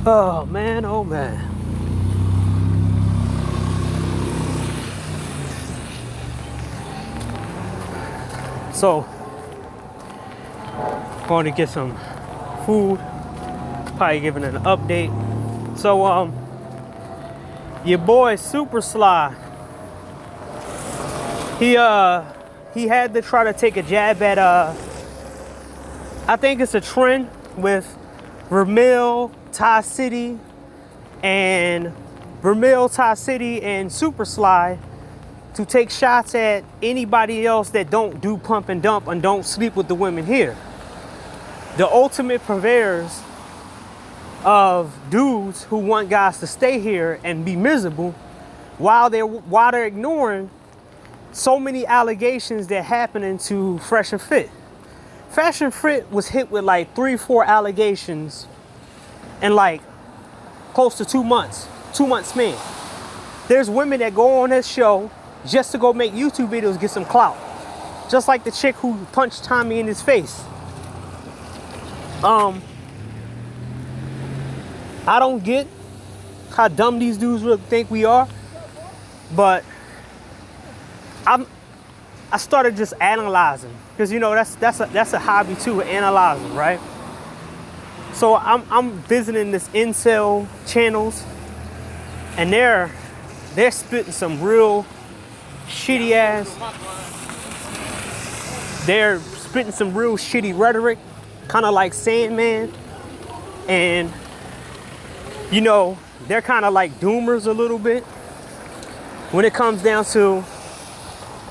Oh man, oh man. So, going to get some food, probably giving an update. So, your boy Super Sly, he had to try to take a jab at I think it's a trend with Ramil, Ty City, and Super Sly to take shots at anybody else that don't do pump and dump and don't sleep with the women here. The ultimate purveyors of dudes who want guys to stay here and be miserable while they're ignoring so many allegations that happening to Fresh and Fit. Fresh and Fit was hit with like 3-4 allegations in like close to 2 months, 2 months span. There's women that go on this show just to go make YouTube videos, get some clout. Just like the chick who punched Tommy in his face. I don't get how dumb these dudes really think we are, but I started just analyzing, because you know that's a hobby too, analyzing, right? So I'm visiting this incel channels, and they're spitting some real shitty rhetoric, kind of like Sandman, and you know, they're kind of like doomers a little bit when it comes down to,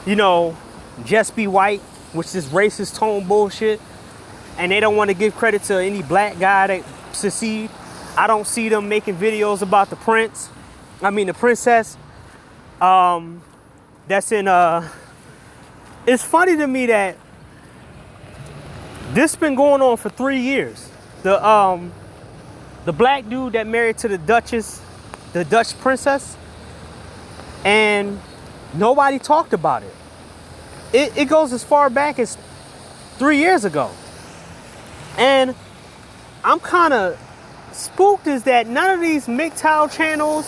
you know, just be white, which is racist tone bullshit, and they don't want to give credit to any black guy that succeed. I don't see them making videos about the princess that's in it's funny to me that this been going on for 3 years. The black dude that married to the Dutch princess, and nobody talked about it. It goes as far back as 3 years ago. And I'm kind of spooked is that none of these MGTOW channels,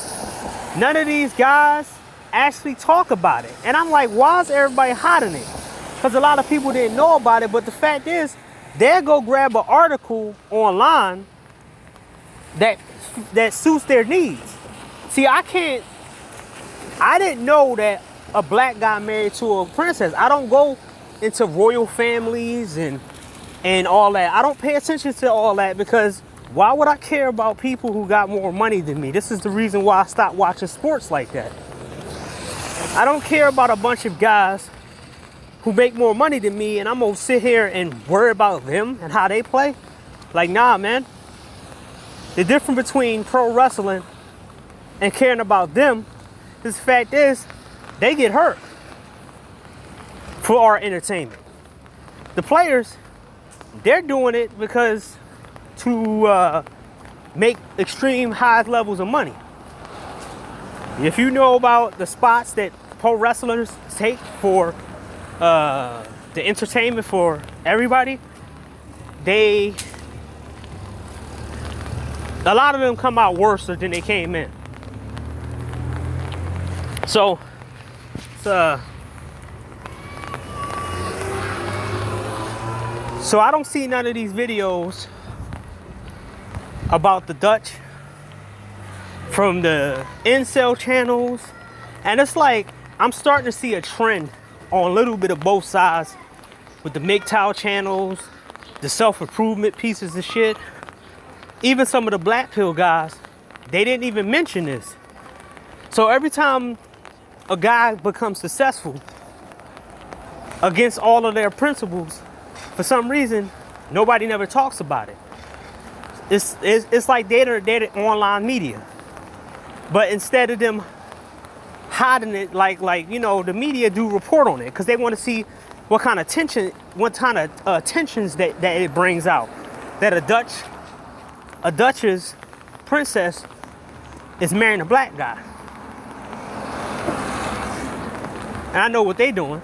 none of these guys actually talk about it. And I'm like, why is everybody hiding it? Because a lot of people didn't know about it, but the fact is, they'll go grab an article online that suits their needs. See, I didn't know that a black guy married to a princess. I don't go into royal families and all that. I don't pay attention to all that, because why would I care about people who got more money than me? This is the reason why I stopped watching sports like that. I don't care about a bunch of guys who make more money than me, and I'm gonna sit here and worry about them and how they play. Like, nah, man. The difference between pro wrestling and caring about them is the fact is they get hurt for our entertainment. The players, they're doing it because to make extreme high levels of money. If you know about the spots that pro wrestlers take for the entertainment for everybody, a lot of them come out worse than they came in. So I don't see none of these videos about the Dutch from the incel channels. And it's like, I'm starting to see a trend on a little bit of both sides with the MGTOW channels, the self-improvement pieces of shit. Even some of the black pill guys, they didn't even mention this. So every time a guy becomes successful against all of their principles, for some reason, nobody never talks about it. It's like they're the online media. But instead of them hiding it, like you know, the media do report on it, because they want to see what kind of tensions that it brings out. That a Dutch's princess is marrying a black guy. And I know what they doing.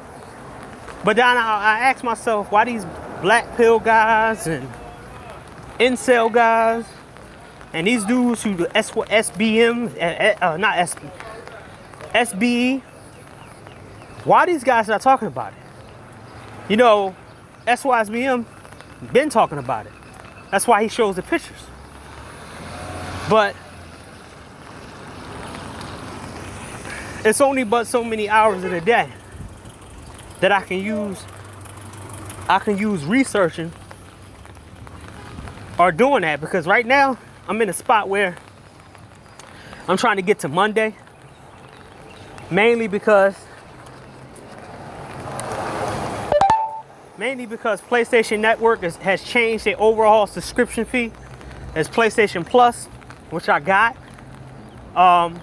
But then I ask myself, why these black pill guys and incel guys And these dudes who do SBM, not SBE, why these guys not talking about it? You know, SYSBM been talking about it. That's why he shows the pictures. But it's only but so many hours in a day that I can use researching or doing that, because right now I'm in a spot where I'm trying to get to Monday, mainly because PlayStation Network has changed their overall subscription fee as PlayStation Plus, which I got.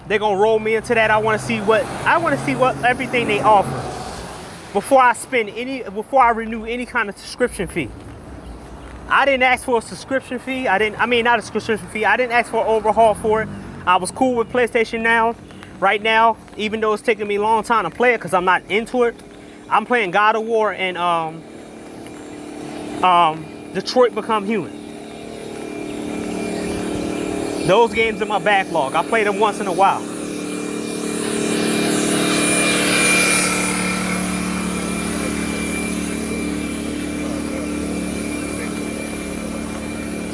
They're gonna roll me into that. I want to see what everything they offer before I renew any kind of subscription fee. I didn't ask for a subscription fee. Not a subscription fee. I didn't ask for an overhaul for it. I was cool with PlayStation Now. Right now, even though it's taking me a long time to play it because I'm not into it, I'm playing God of War and Detroit Become Human. Those games in my backlog. I play them once in a while.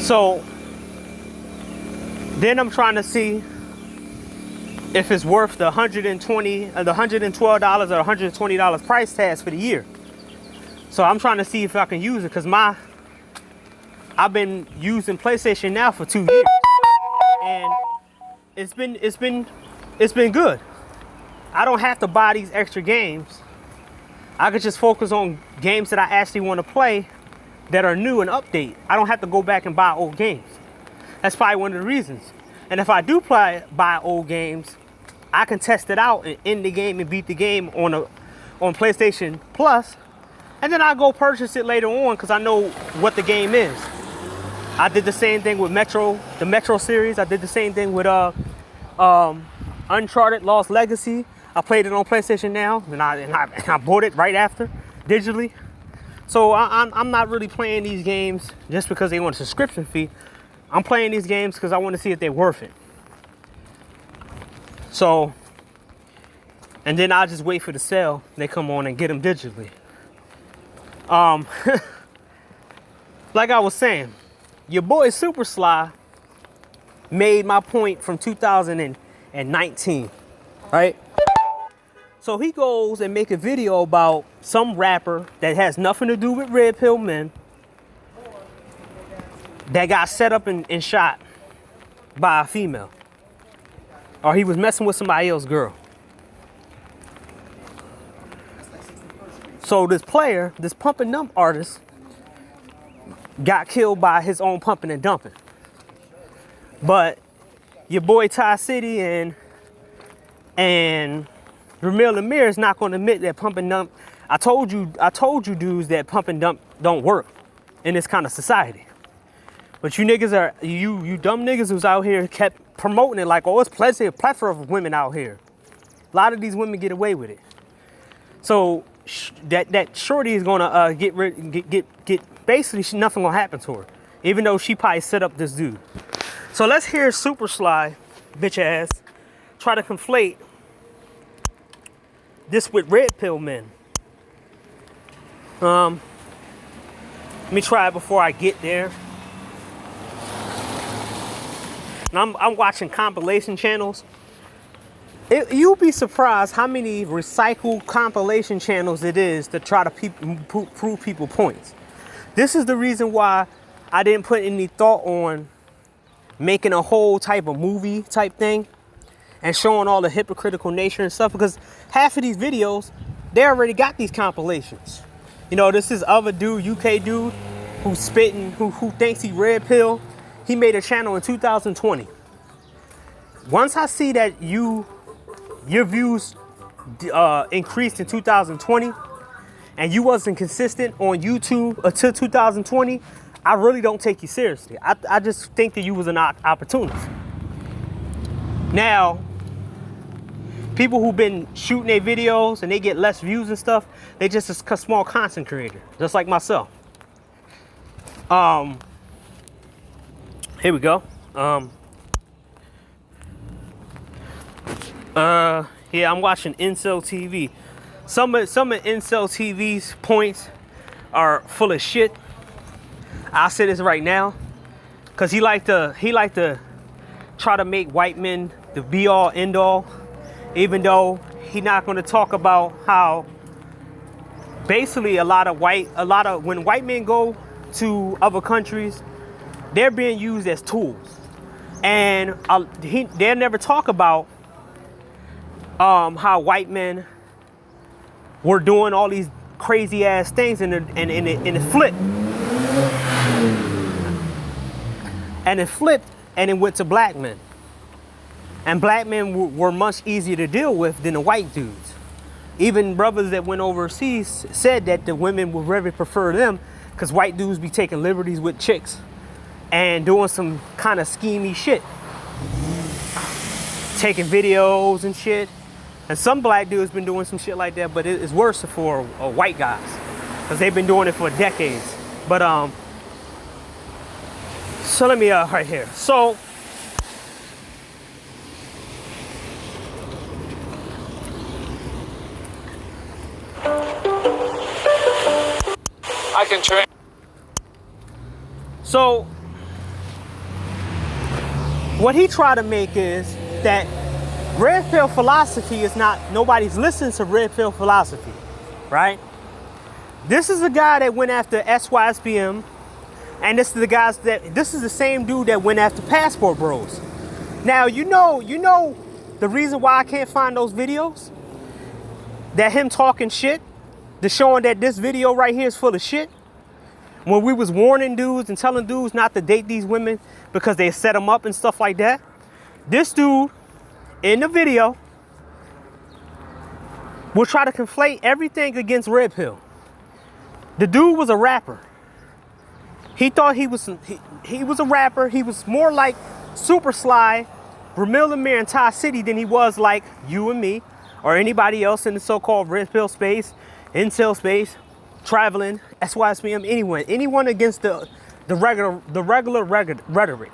So then I'm trying to see if it's worth the $112 or $120 price tag for the year. So I'm trying to see if I can use it, because I've been using PlayStation Now for 2 years, and it's been good. I don't have to buy these extra games. I could just focus on games that I actually want to play that are new and update. I don't have to go back and buy old games. That's probably one of the reasons. And if I do buy old games, I can test it out and end the game and beat the game on PlayStation Plus, and then I go purchase it later on because I know what the game is. I did the same thing with the Metro series. I did the same thing with Uncharted Lost Legacy. I played it on PlayStation Now, and I bought it right after digitally. So I'm not really playing these games just because they want a subscription fee. I'm playing these games because I want to see if they're worth it. So, and then I'll just wait for the sale. They come on and get them digitally. Like I was saying, your boy Super Sly made my point from 2019, right? So he goes and make a video about some rapper that has nothing to do with Red Pill Men that got set up and shot by a female. Or he was messing with somebody else's girl. So this player, this pump and dump artist, got killed by his own pumping and dumping. But your boy Ty City and Ramil Amir is not going to admit that pump and dump. I told you dudes that pump and dump don't work in this kind of society. But you niggas you dumb niggas who's out here kept promoting it like, oh, it's a plethora of women out here. A lot of these women get away with it. So that shorty is gonna get basically nothing gonna happen to her, even though she probably set up this dude. So let's hear Super Sly, bitch ass, try to conflate this with Red Pill Men. Let me try it before I get there. And I'm watching compilation channels. You'll be surprised how many recycled compilation channels it is to try to prove people points. This is the reason why I didn't put any thought on making a whole type of movie type thing and showing all the hypocritical nature and stuff, because half of these videos, they already got these compilations. You know, this is other dude, UK dude, who's spitting, who thinks he red pill. He made a channel in 2020. Once I see that your views increased in 2020 and you wasn't consistent on YouTube until 2020, I really don't take you seriously. I just think that you was an opportunist. Now, people who've been shooting their videos and they get less views and stuff, they just a small content creator, just like myself. Here we go. Yeah, I'm watching Incel TV. Some of Incel TV's points are full of shit. I'll say this right now, cause he like to try to make white men the be all end all, even though he not going to talk about how basically when white men go to other countries, they're being used as tools, and they'll never talk about how white men were doing all these crazy ass things in the flip. And it flipped and it went to black men. And black men were much easier to deal with than the white dudes. Even brothers that went overseas said that the women would really prefer them because white dudes be taking liberties with chicks and doing some kind of schemy shit. Taking videos and shit. And some black dudes been doing some shit like that, but it's worse for white guys because they've been doing it for decades. But so let me right here. So I can train. So what he tried to make is that red pill philosophy is not, nobody's listening to red pill philosophy, right? This is the guy that went after SYSBM, and this is the same dude that went after Passport Bros. Now, you know the reason why I can't find those videos? That him talking shit, the showing that this video right here is full of shit. When we was warning dudes and telling dudes not to date these women because they set them up and stuff like that. This dude in the video will try to conflate everything against red pill. The dude was a rapper. He thought he was a rapper. He was more like Super Sly, Ramil Amir, and Ty City than he was like you and me or anybody else in the so-called red pill space, incel space, traveling, SYSBM, anyone against the regular rhetoric.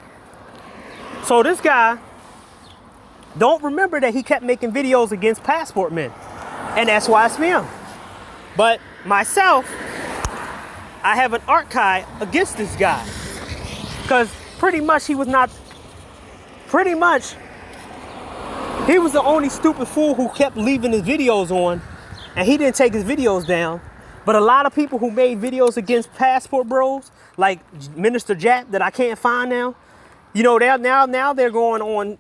So this guy don't remember that he kept making videos against passport men and SYSBM. But myself, I have an archive against this guy because pretty much he was the only stupid fool who kept leaving his videos on, and he didn't take his videos down. But a lot of people who made videos against Passport Bros, like Minister Jap that I can't find now, you know, now they're going on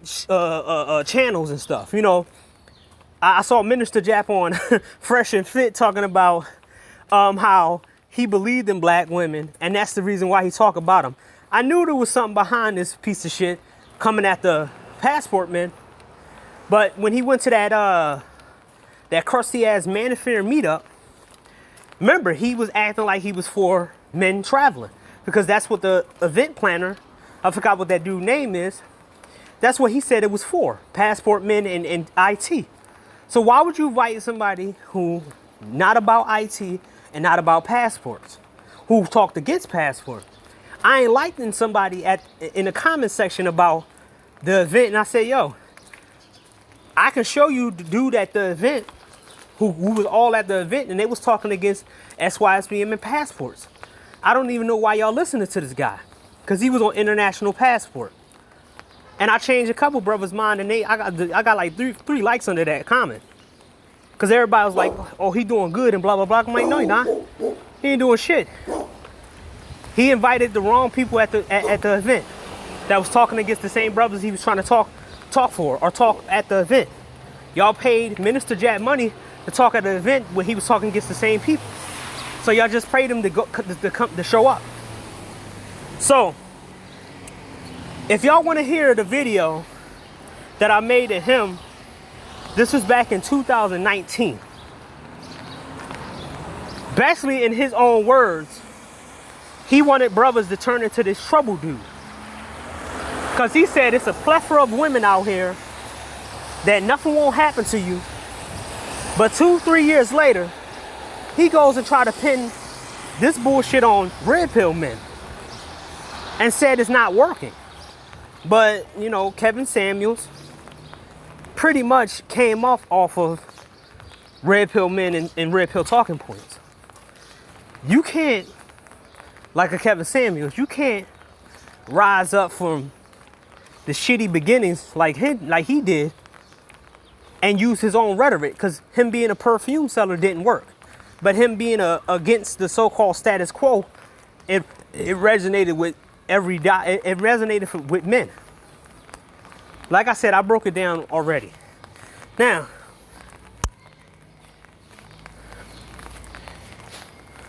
channels and stuff. You know, I saw Minister Jap on Fresh and Fit talking about how he believed in black women, and that's the reason why he talked about them. I knew there was something behind this piece of shit coming at the passport men, but when he went to that crusty ass Manifair meetup, remember he was acting like he was for men traveling because that's what the event planner, I forgot what that dude's name is, that's what he said it was for, passport men and IT. So why would you invite somebody who not about IT and not about passports, who talked against passports? I ain't liking somebody in the comment section about the event, and I say, yo, I can show you the dude at the event who was all at the event, and they was talking against SYSBM and passports. I don't even know why y'all listening to this guy, because he was on international passport. And I changed a couple brothers' mind, and I got like three likes under that comment. Because everybody was like, oh, he doing good and blah, blah, blah. I'm like, no, he not. He ain't doing shit. He invited the wrong people at the event that was talking against the same brothers he was trying to talk for or talk at the event. Y'all paid Minister Jack money to talk at the event when he was talking against the same people. So y'all just paid him to show up. So, if y'all want to hear the video that I made of him, this was back in 2019. Basically, in his own words, he wanted brothers to turn into this trouble dude. Because he said it's a plethora of women out here that nothing won't happen to you. But 2-3 years later, he goes and try to pin this bullshit on red pill men and said it's not working. But, you know, Kevin Samuels, pretty much came off of Red Pill Men and Red Pill Talking Points. You can't, like a Kevin Samuels, you can't rise up from the shitty beginnings like he did and use his own rhetoric, because him being a perfume seller didn't work. But him being against the so-called status quo, it resonated with it resonated with men. Like I said, I broke it down already. Now,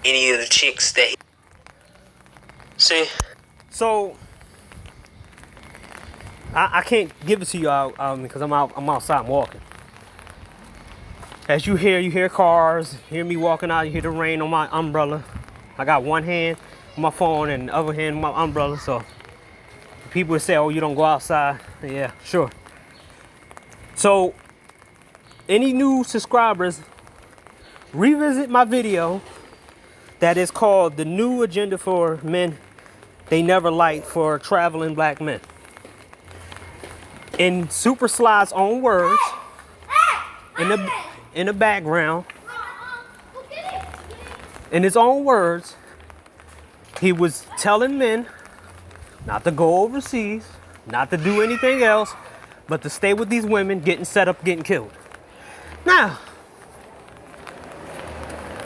any of the chicks that see, so I can't give it to you out because I'm outside, I'm walking. As you hear cars, hear me walking out, you hear the rain on my umbrella. I got one hand on my phone and the other hand on my umbrella, so people would say, oh, you don't go outside. Yeah, sure. So any new subscribers, revisit my video that is called The New Agenda for Men They Never Liked for Traveling Black Men. In Super Sly's own words, in the background, in his own words, he was telling men not to go overseas, not to do anything else, but to stay with these women, getting set up, getting killed. Now,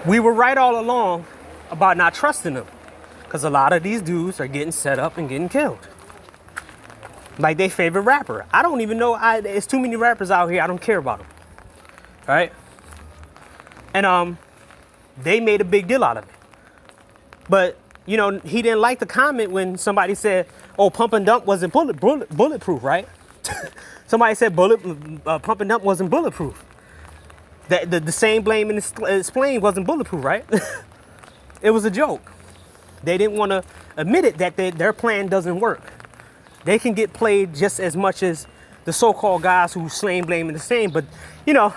we were right all along about not trusting them, because a lot of these dudes are getting set up and getting killed. Like their favorite rapper. I don't even know, there's too many rappers out here, I don't care about them. Right? And they made a big deal out of it. But, you know, he didn't like the comment when somebody said, oh, pump and dump wasn't bulletproof, right? Somebody said pump and dump wasn't bulletproof. The same blame and explain wasn't bulletproof, right? It was a joke. They didn't want to admit it, that their plan doesn't work. They can get played just as much as the so-called guys who blame and the same, but you know,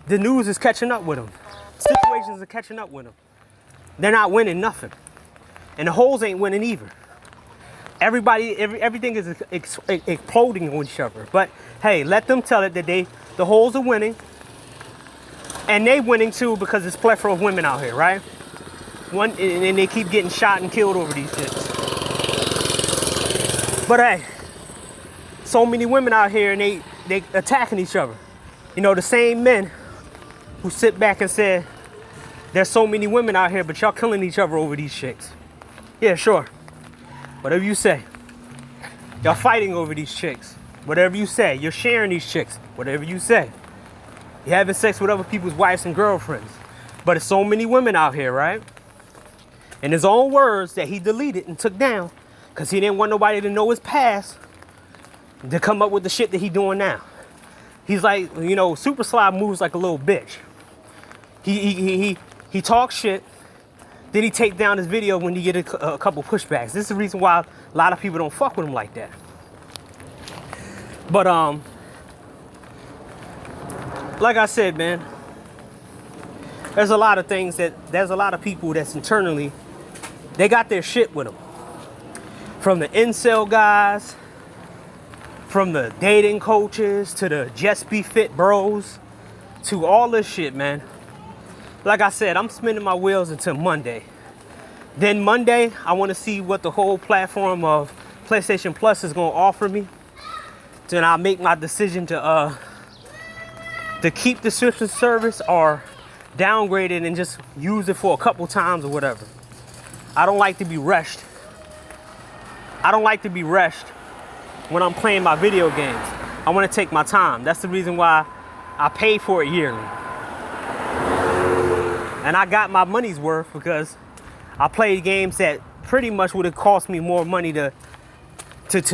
the news is catching up with them. Situations are catching up with them. They're not winning nothing. And the hoes ain't winning either. Everything is exploding on each other. But hey, let them tell it that the hoes are winning. And they winning too, because there's plethora of women out here, right? And they keep getting shot and killed over these shits. But hey, so many women out here and they attacking each other. You know, the same men who sit back and say, there's so many women out here, but y'all killing each other over these chicks. Yeah, sure. Whatever you say. Y'all fighting over these chicks. Whatever you say. You're sharing these chicks. Whatever you say. You're having sex with other people's wives and girlfriends. But there's so many women out here, right? In his own words that he deleted and took down, because he didn't want nobody to know his past, to come up with the shit that he doing now. He's like, you know, Super Sly moves like a little bitch. He talks shit, then he take down his video when he get a couple pushbacks. This is the reason why a lot of people don't fuck with him like that. But like I said, man, there's a lot of people that's internally, they got their shit with them. From the incel guys, from the dating coaches, to the just be fit bros, to all this shit, man. Like I said, I'm spinning my wheels until Monday. Then Monday, I want to see what the whole platform of PlayStation Plus is going to offer me. Then I'll make my decision to keep the subscription service or downgrade it and just use it for a couple times or whatever. I don't like to be rushed. When I'm playing my video games. I want to take my time. That's the reason why I pay for it yearly. And I got my money's worth because I played games that pretty much would have cost me more money to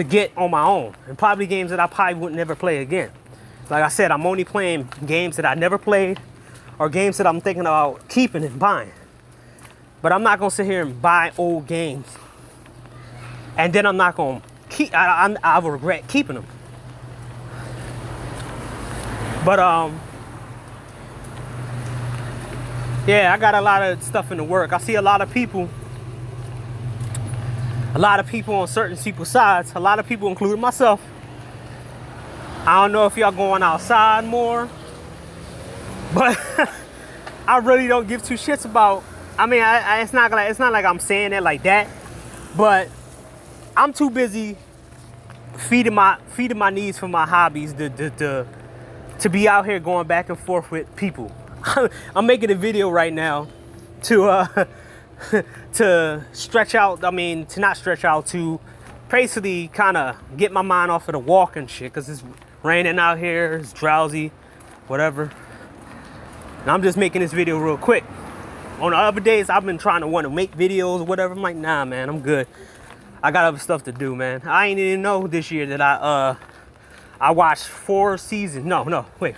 get on my own. And probably games that I probably would never play again. Like I said, I'm only playing games that I never played or games that I'm thinking about keeping and buying. But I'm not going to sit here and buy old games. And then I'm not going to I will regret keeping them. But yeah, I got a lot of stuff in the work. I see a lot of people on certain people's sides, a lot of people, including myself, I don't know if y'all going outside more, but I really don't give two shits about. I mean, it's not like I'm saying it like that, but I'm too busy feeding my needs for my hobbies to be out here going back and forth with people. I'm making a video right now to to stretch out. I mean, to not stretch out, to basically kind of get my mind off of the walk and shit, because it's raining out here, it's drowsy, whatever. And I'm just making this video real quick. On the other days, I've been trying to want to make videos or whatever. I'm like, nah, man, I'm good. I got other stuff to do, man. I ain't even know this year that I watched 4 seasons. No, wait.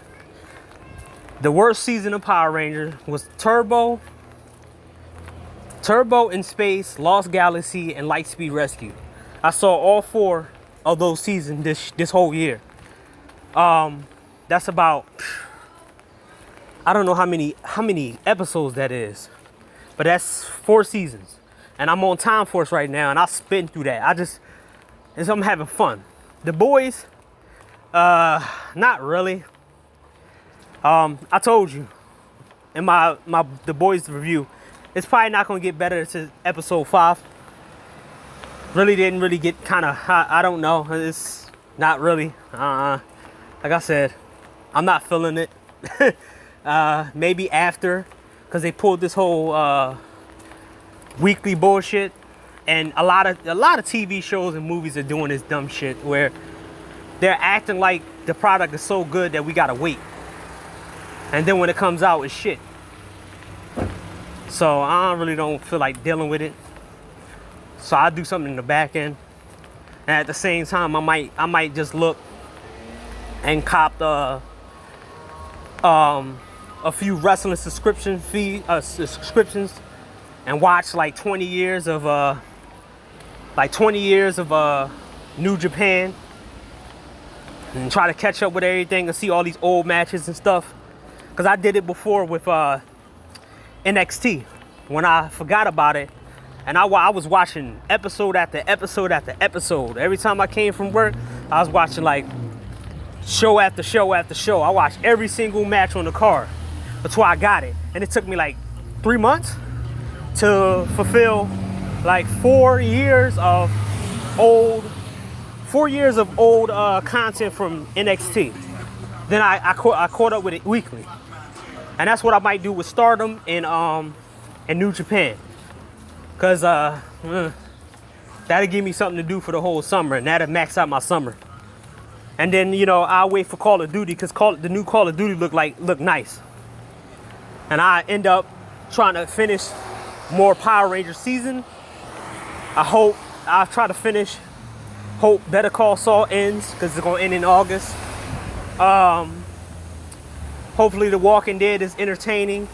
The worst season of Power Rangers was Turbo in Space, Lost Galaxy, and Lightspeed Rescue. I saw all 4 of those seasons this whole year. That's about, I don't know how many episodes that is, but that's 4 seasons. And I'm on Time Force right now, and I spin through that. I'm having fun. The Boys, not really. I told you in my The Boys review, it's probably not gonna get better to episode 5. Really didn't really get I don't know. It's not really. Like I said, I'm not feeling it. Maybe after, because they pulled this whole weekly bullshit, and a lot of TV shows and movies are doing this dumb shit where they're acting like the product is so good that we gotta wait, and then when it comes out, it's shit. So I really don't feel like dealing with it. So I'll do something in the back end, and at the same time, I might just look and cop a few wrestling subscriptions, and watch like 20 years of New Japan, and try to catch up with everything and see all these old matches and stuff. Because I did it before with NXT when I forgot about it, and I was watching episode after episode after episode. Every time I came from work, I was watching like show after show after show. I watched every single match on the card until I got it, and it took me like 3 months to fulfill like 4 years of old content from NXT. Then I caught up with it weekly, and that's what I might do with Stardom and New Japan, cause that'll give me something to do for the whole summer, and that'll max out my summer. And then, I'll wait for Call of Duty, because the new Call of Duty look nice. And I end up trying to finish more Power Rangers season. I'll try to finish. Hope Better Call Saul ends, because it's gonna end in August. Hopefully The Walking Dead is entertaining.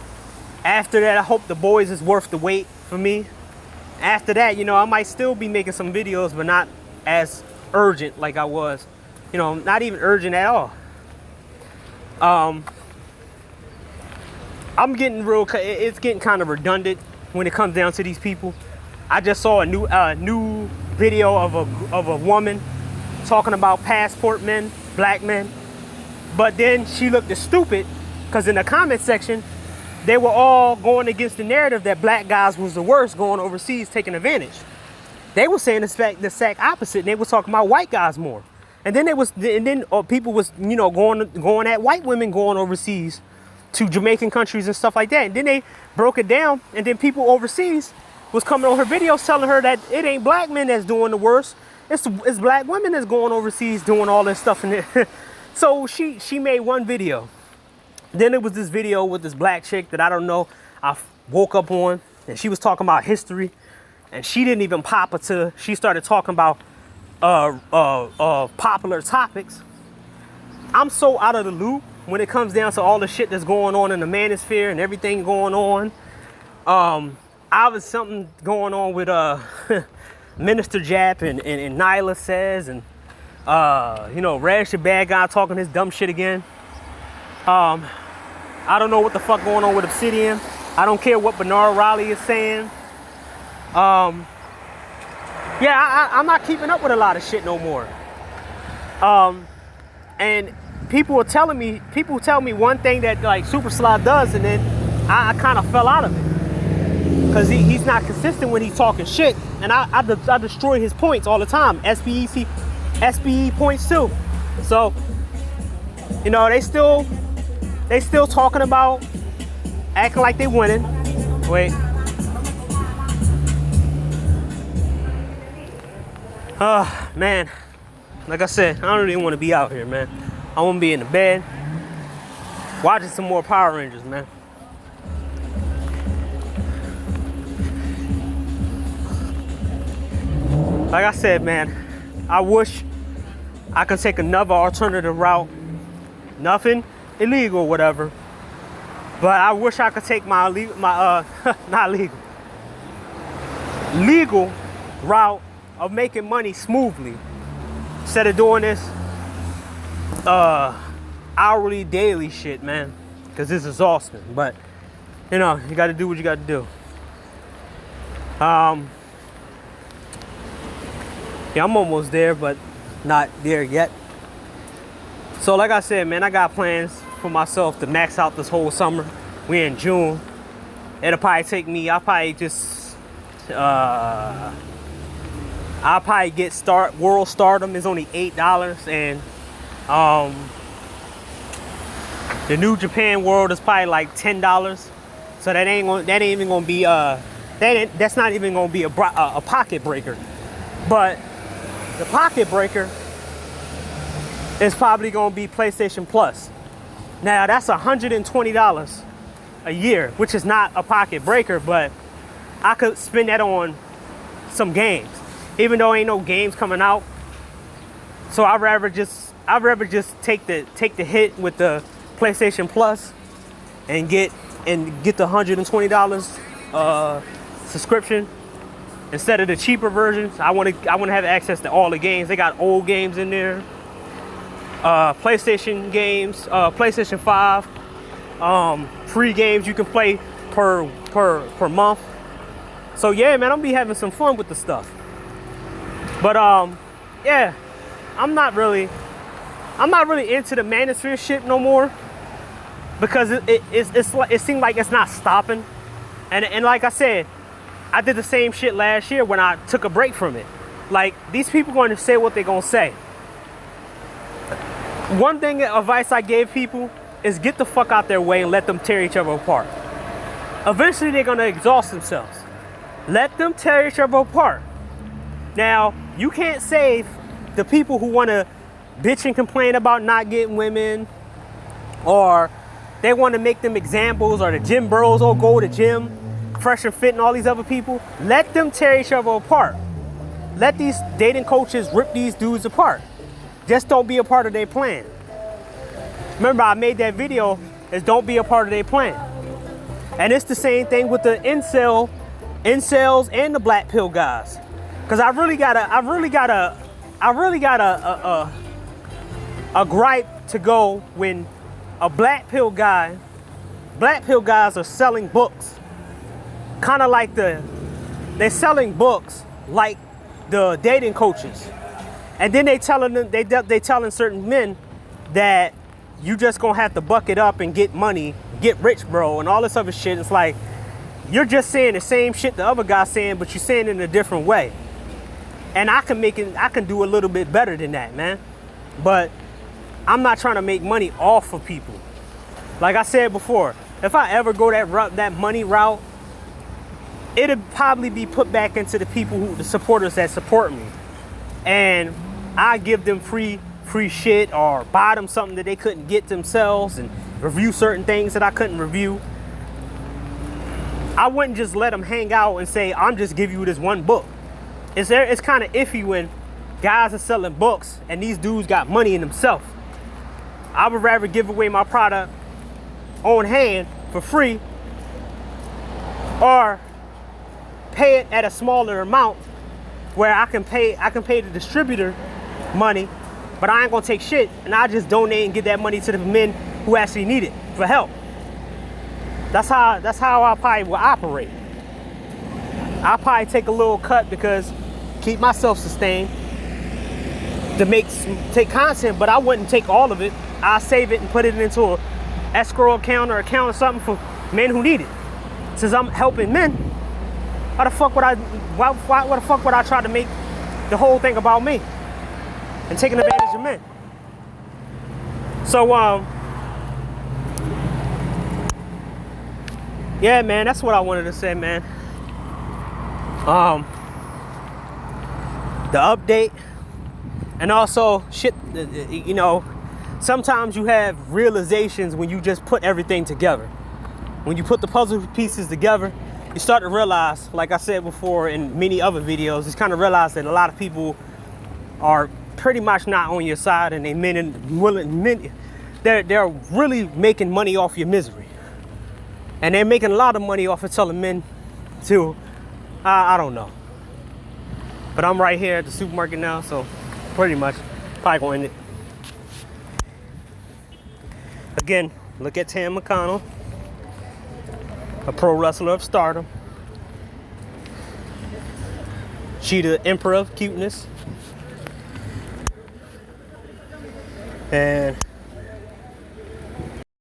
After that, I hope The Boys is worth the wait for me. After that, I might still be making some videos, but not as urgent like I was. Not even urgent at all. It's getting kind of redundant when it comes down to these people. I just saw a new video of a woman talking about passport men, black men. But then she looked stupid, because in the comment section, they were all going against the narrative that black guys was the worst, going overseas taking advantage. They were saying the exact opposite, and they were talking about white guys more. And then people was going at white women going overseas to Jamaican countries and stuff like that. And then they broke it down, and then people overseas was coming on her videos telling her that it ain't black men that's doing the worst. It's black women that's going overseas doing all this stuff. So she made one video. Then it was this video with this black chick that I don't know. I woke up on, and she was talking about history, and she didn't even pop until she started talking about popular topics. I'm so out of the loop when it comes down to all the shit that's going on in the manosphere and everything going on. I was something going on with Minister Jap and Nyla Says, and Rash the bad guy talking his dumb shit again. I don't know what the fuck going on with Obsidian. I don't care what Bernard Riley is saying. I'm not keeping up with a lot of shit no more. And people tell me one thing that like Super Sly does, and then I kind of fell out of it because he's not consistent when he's talking shit, and I destroy his points all the time. SBE points too. So you know they still talking about acting like they winning. Wait. Man, like I said, I don't even want to be out here, man. I want to be in the bed watching some more Power Rangers, man. Like I said, man, I wish I could take another alternative route. Nothing illegal or whatever. But I wish I could take my legal route of making money smoothly instead of doing this hourly, daily shit, man. Because this is exhausting. But you know, you got to do what you got to do. Yeah, I'm almost there, but not there yet. So like I said, man, I got plans for myself to max out this whole summer. We're in June. It'll probably take me, I'll probably get World Stardom is only $8, and the New Japan World is probably like $10. So that ain't even gonna be that's not even gonna be a pocket breaker. But the pocket breaker is probably gonna be PlayStation Plus. Now that's $120 a year, which is not a pocket breaker, but I could spend that on some games, even though ain't no games coming out. So I'd rather just take the hit with the PlayStation Plus and get the $120 subscription instead of the cheaper versions. I want to have access to all the games. They got old games in there, PlayStation games, PlayStation 5, free games you can play per month. So yeah, man, I'll be having some fun with the stuff. But yeah, I'm not really into the Manosphere shit no more, because it seems like it's not stopping. And like I said, I did the same shit last year when I took a break from it. Like, these people going to say what they're gonna say. One thing advice I gave people is get the fuck out their way and let them tear each other apart. Eventually they're gonna exhaust themselves. Let them tear each other apart. Now, you can't save the people who want to bitch and complain about not getting women, or they want to make them examples, or the gym bros, or go to gym, Fresh and Fit and all these other people. Let them tear each other apart. Let these dating coaches rip these dudes apart. Just don't be a part of their plan. Remember, I made that video, is don't be a part of their plan. And it's the same thing with the incels and the black pill guys. Cause I really got a gripe to go when a black pill guys are selling books. Kind of like they're selling books like the dating coaches. And then they telling certain men that you just gonna have to buck it up and get money, get rich, bro, and all this other shit. It's like, you're just saying the same shit the other guy's saying, but you're saying it in a different way. And I can do a little bit better than that, man. But I'm not trying to make money off of people. Like I said before, if I ever go that money route, it'll probably be put back into the people the supporters that support me. And I give them free shit, or buy them something that they couldn't get themselves, and review certain things that I couldn't review. I wouldn't just let them hang out and say, I'm just giving you this one book. It's kind of iffy when guys are selling books and these dudes got money in themselves. I would rather give away my product on hand for free, or pay it at a smaller amount where I can pay the distributor money, but I ain't gonna take shit, and I just donate and give that money to the men who actually need it for help. That's how I probably will operate. I'll probably take a little cut because keep myself sustained. to take content, but I wouldn't take all of it. I save it and put it into a escrow account or something for men who need it. Since I'm helping men, why the fuck would I try to make the whole thing about me and taking advantage of men? So yeah, man, that's what I wanted to say, man. The update, and also shit, you know, sometimes you have realizations when you just put everything together. When you put the puzzle pieces together, you start to realize, like I said before in many other videos, just kind of realize that a lot of people are pretty much not on your side, and they're really making money off your misery. And they're making a lot of money off of telling men to, I don't know. But I'm right here at the supermarket now, so pretty much probably gonna end it. Again, look at Tam McConnell, a pro wrestler of Stardom. She the emperor of cuteness. And